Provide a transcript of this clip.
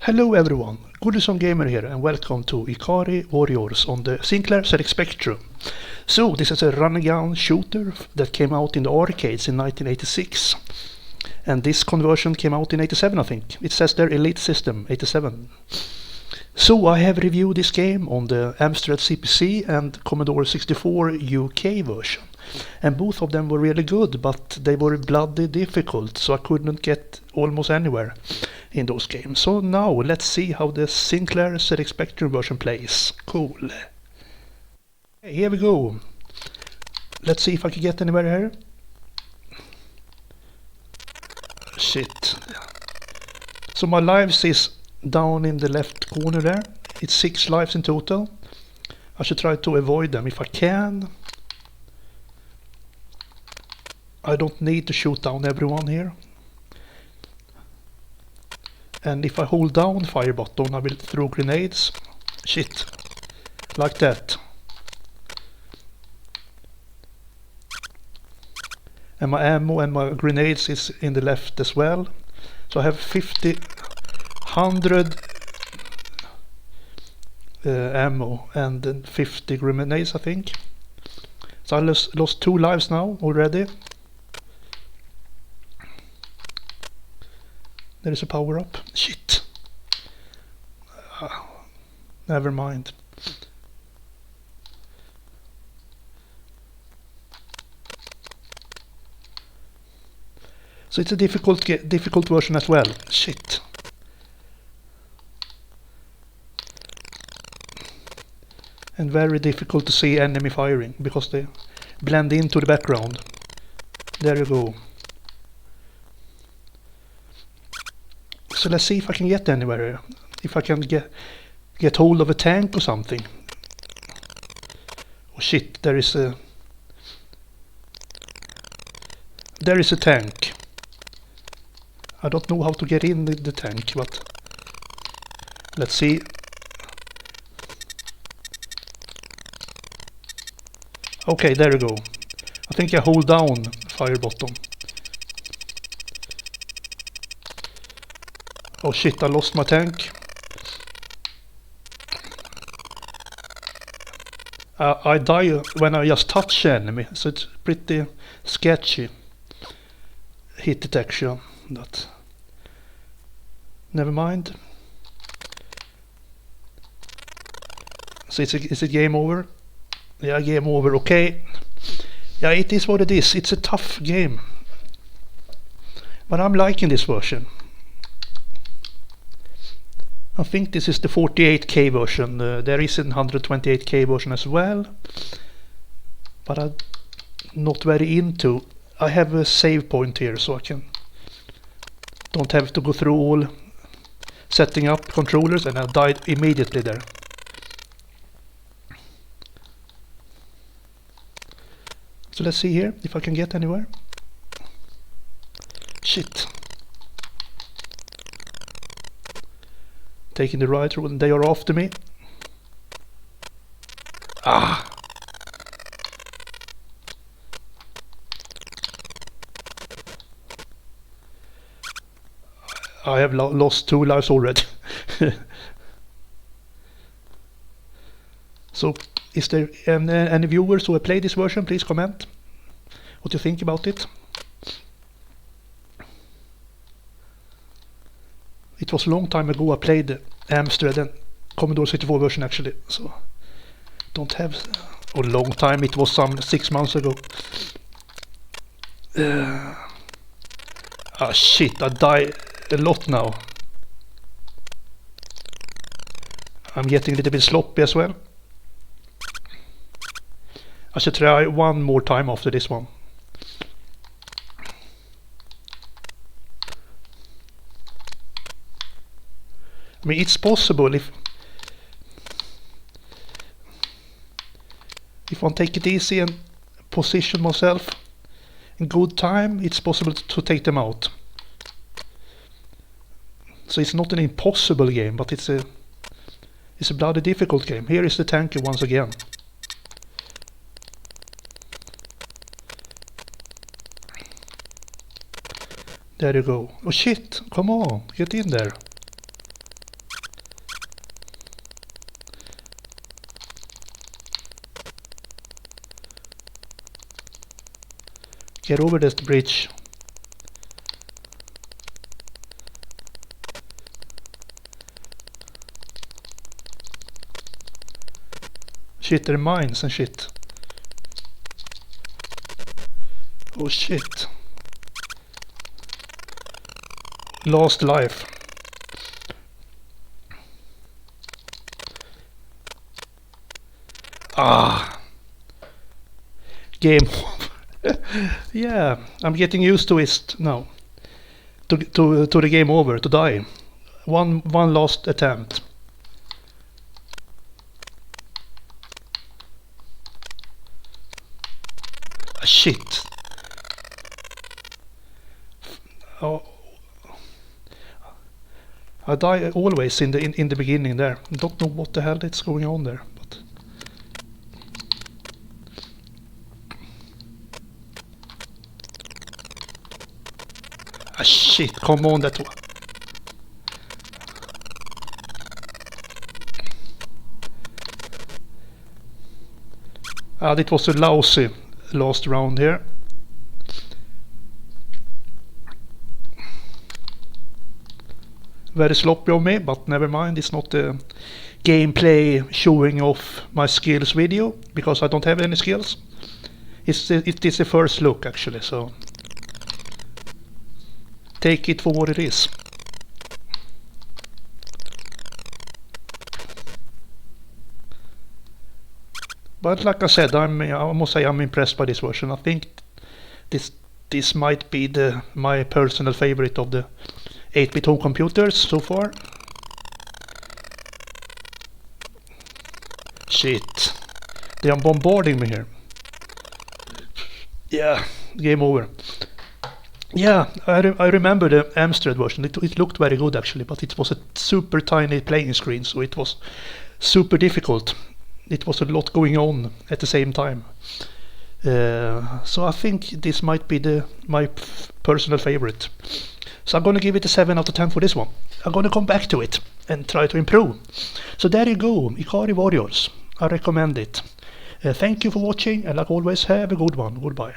Hello everyone, Goodison Gamer here and welcome to Ikari Warriors on the Sinclair ZX Spectrum. So this is a run-and-gun shooter that came out in the arcades in 1986. And this conversion came out in 87 I think. It says there Elite System 87. So I have reviewed this game on the Amstrad CPC and Commodore 64 UK version. And both of them were really good, but they were bloody difficult, so I couldn't get almost anywhere in those games. So now let's see how the Sinclair ZX Spectrum version plays. Cool. Okay, here we go. Let's see if I can get anywhere here. Shit. So my lives is down in the left corner there. It's 6 lives in total. I should try to avoid them if I can. I don't need to shoot down everyone here. And if I hold down fire button I will throw grenades. Shit. Like that. And my ammo and my grenades is in the left as well. So I have 100 ammo and then 50 grenades I think. So I lost 2 lives now already. There is a power up. Shit. Never mind. So it's a difficult version as well. Shit. And very difficult to see enemy firing because they blend into the background. There you go. So let's see if I can get anywhere here. If I can get hold of a tank or something. Oh shit, there is a tank. I don't know how to get in the tank, but let's see. Okay, there you go. I think I hold down fire button. Oh shit, I lost my tank. I die when I just touch the enemy, so it's pretty sketchy hit detection. But never mind. So is it game over? Yeah, game over. Okay. Yeah, it is what it is. It's a tough game. But I'm liking this version. I think this is the 48K version. There is a 128K version as well. But I'm not very into. I have a save point here so I don't have to go through all setting up controllers, and I died immediately there. So let's see here if I can get anywhere. Shit. Taking the right road and they are after me. Ah! I have lost 2 lives already. So, is there any viewers who have played this version? Please comment what you think about it. It was a long time ago I played the Amstrad and Commodore 64 version actually, so don't have a long time. It was some 6 months ago. Ah shit, I die a lot now. I'm getting a little bit sloppy as well. I should try one more time after this one. I mean, it's possible if I take it easy and position myself in good time, it's possible to take them out. So it's not an impossible game, but it's a bloody difficult game. Here is the tanker once again. There you go. Oh shit, come on, get in there. Get over this bridge. Shit, there are mines and shit. Oh shit. Lost life. Ah. Game over. Yeah, I'm getting used to it now. To the game over, to die. One last attempt. Ah, shit. Oh. I die always in the beginning there. I don't know what the hell is going on there. But ah shit, come on that one. It was a lousy last round here. Very sloppy of me, but never mind, it's not a gameplay showing off my skills video, because I don't have any skills. It is the first look actually, so take it for what it is. But like I said, I must say I'm impressed by this version. I think this might be my personal favorite of the 8-bit home computers so far. Shit. They are bombarding me here. Yeah, game over. Yeah, I remember the Amstrad version. It looked very good actually, but it was a super tiny playing screen, so it was super difficult. It was a lot going on at the same time. So I think this might be my personal favorite. So I'm going to give it a 7 out of 10 for this one. I'm going to come back to it and try to improve. So there you go, Ikari Warriors. I recommend it. Thank you for watching, and like always, have a good one. Goodbye.